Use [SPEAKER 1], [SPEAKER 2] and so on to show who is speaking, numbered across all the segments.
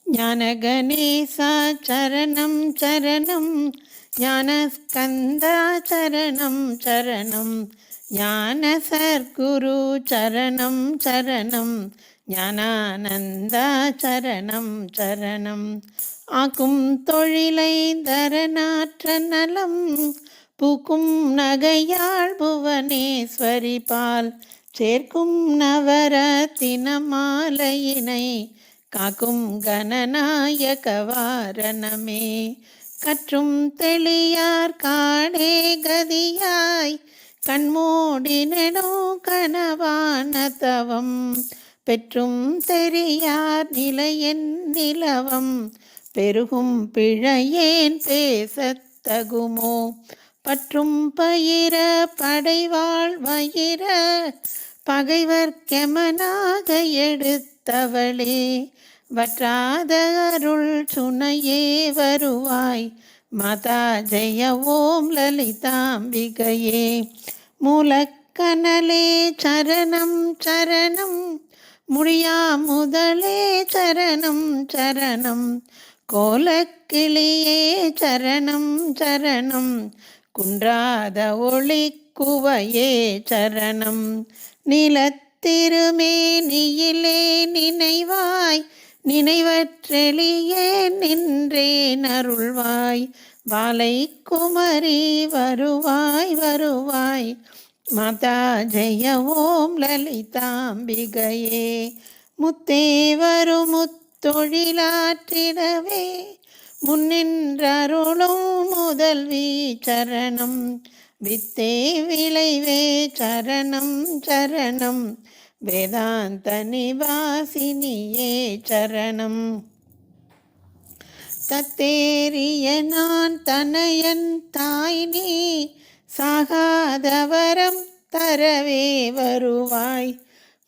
[SPEAKER 1] ஞானகணேசா சரணம் சரணம், ஞானஸ்கந்தா சரணம் சரணம், ஞான சர்க்குரு சரணம் சரணம், ஞானானந்தா சரணம் சரணம். ஆக்கும் தொழிலை தரநாற்ற நலம், பூக்கும் நகையாள் புவனேஸ்வரி பால், சேர்க்கும் நவரத்தின மாலையினை காக்கும் கணநாயக வாரணமே. கற்றும் தெளியார் காடே கதியாய், கண்மூடினோ கனவான தவம், பெற்றும் தெரியார் நிலையென் நிலவம், பெருகும் பிழையேன் பேசத்தகுமோ. பற்றும் பயிர படைவாள் வயிர, பகைவர்க்கெமனாக எடுத்தவளே, வற்றாத அருள் சுனையே வருவாய், மாதா ஜெய ஓம் லலிதாம்பிகையே. மூலக்கனலே சரணம் சரணம், முடியா முதலே சரணம் சரணம், கோலக்கிளியே சரணம் சரணம், குன்றாத ஒளி குவையே சரணம். நிலத்திருமேனியிலே நினைவாய், நினைவற்றெளியே நின்றேன் அருள்வாய், வாலை குமரி வருவாய் வருவாய், மாதா ஜெய ஓம் லலிதாம்பிகையே. முத்தே வரும் முத்தொழிலாற்றிடவே, முன்னின்றருளும் முதல்வி சரணம், வித்தே விளைவே சரணம் சரணம், வேதாந்த நிவாசினியே சரணம். தத்தேறிய நான் தனையன் தாய் நீ, சாகாதவரம் தரவே வருவாய்,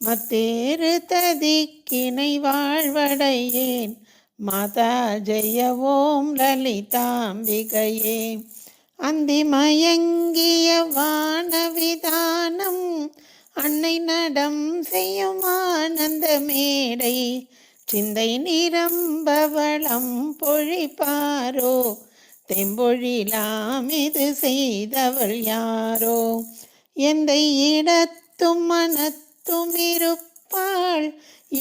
[SPEAKER 1] மத்தேறு ததிக்கினை வாழ்வடையேன், மாதா ஜெய ஓம் லலிதாம்பிகையே. அந்தி மயங்கிய வானவிதானம், அன்னை நடம் செய்யும் ஆனந்த மேடை, சிந்தை நிரம்பவளம் பொழிப்பாரோ, தெம்பொழிலாம் இது செய்தவள் யாரோ. எந்த இடத்தும் மனத்தும் இருப்பாள்,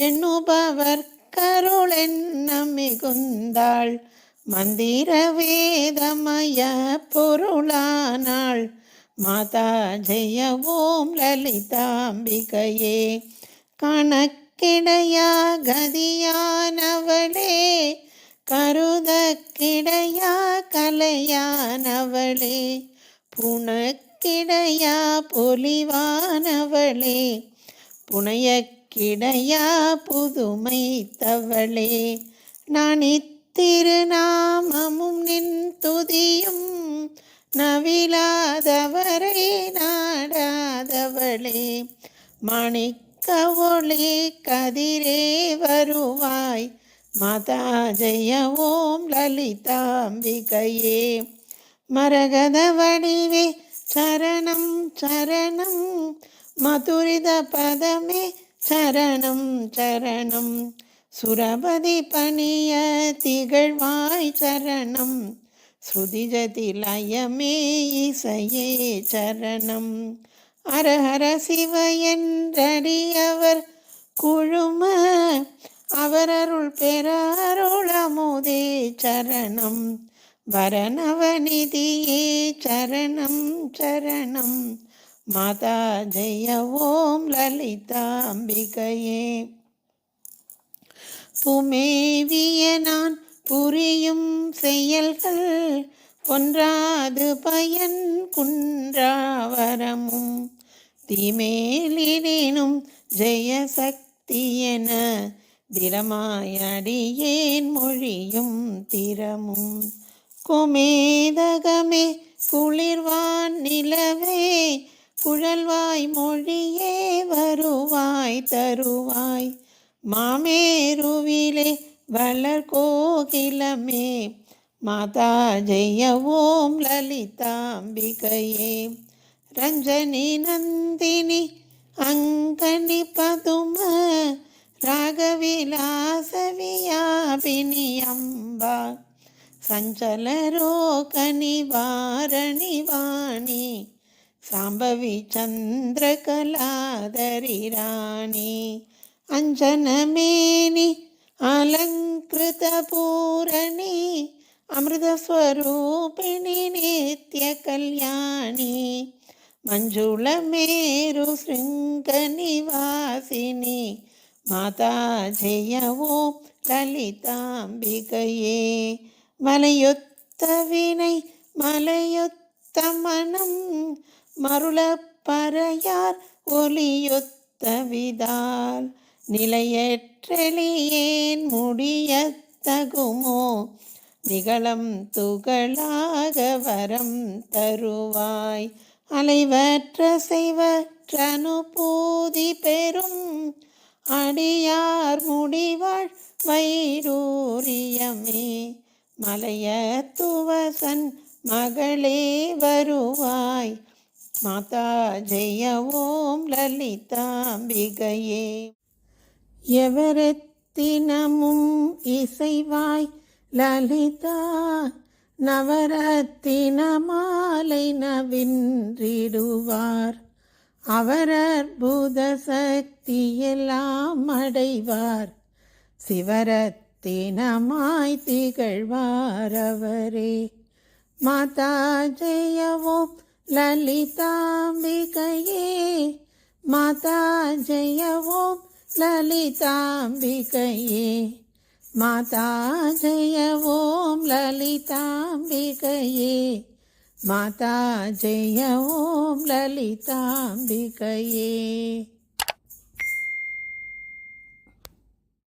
[SPEAKER 1] எண்ணுபவர் கருளென்ன மிகுந்தாள், மந்திர வேதமய பொருளானாள், மாதா ஜெய ஓம் லலிதாம்பிகையே. கணக்கிடையா கதியானவளே, கருத கிடையா கலையானவளே, புனக்கிடையா பொலிவானவளே, புனையக்கிடையா புதுமை தவளே. நான் திருநாமமும் நின் துதியும், நவிலாதவரை நாடாதவளே, மாணிக்க ஒளி கதிரே வருவாய், மாதா ஜெய ஓம் லலிதாம்பிகையே. மரகத வடிவே சரணம் சரணம், மதுரித பதமே சரணம் சரணம், சுரபதி பணிய திகழ்வாய் சரணம், ஸ்ருதிஜதி லயமே இசையே சரணம். அரஹர சிவ என்றடியவர் குழும, அவரருள் பெற அருளமுதே சரணம், வரணவநிதியே சரணம் சரணம், மாதா ஜெய ஓம் லலிதாம்பிகையே. புமேவிய நான் புரியும் செயல்கள், ஒன்றாது பயன் குன்றாவரமும், தீமேலினும் ஜெய சக்தியென திடமாயடியேன் மொழியும் திறமும். குமேதகமே குளிர்வான் நிலவே, குழல்வாய் மொழியே வருவாய் தருவாய், மாமேருவிலே வளர் கோகிலமே, மாதா ஜெய ஓம் லலிதாம்பிகையே. ரஞ்சனி நந்தினி அங்கனி பதும, ராகவிலாச வியாபினியே स्वरूपिणि अम्बा सञ्चलरोगनिवारणि वाणी साम्बवी चन्द्रकलाधरि राणि अञ्जनमेनि अलङ्कृतपूरणि अमृतस्वरूपिणि नित्यकल्याणि मञ्जुलमेरुशृङ्गनिवासिनि माता जय ओं ललिताम्बिकये मलयुत्त विनै मलयुत्त मनं மருளப்பறையார் ஒலியொத்த விதால் நிலையற்றெளியேன் முடியத்தகுமோ நிகழம் துகளாக வரம் தருவாய் அலைவற்ற செய்வற்ற அனுபூதி பெறும் அடியார் முடிவாழ் வைடூரியமே மலையத்துவசன் மகளே வருவாய் மாதா ஜெய ஓம் லலிதாம்பிகையே எவரத்தினமும் இசைவாய் லலிதா நவரத்தின மாலை நவின்றிடுவார் அவர் அற்புத சக்தியெல்லாம் அடைவார் சிவரத்தினமாய் திகழ்வார் அவரே மாதா ஜெய ஓம் லலிதாம்பிகையே மாதா ஜெய ஓம் லலிதாம்பிகையே மாதா ஜெய ஓம் லலிதாம்பிகையே மாதா ஜெய ஓம் லலிதாம்பிகையே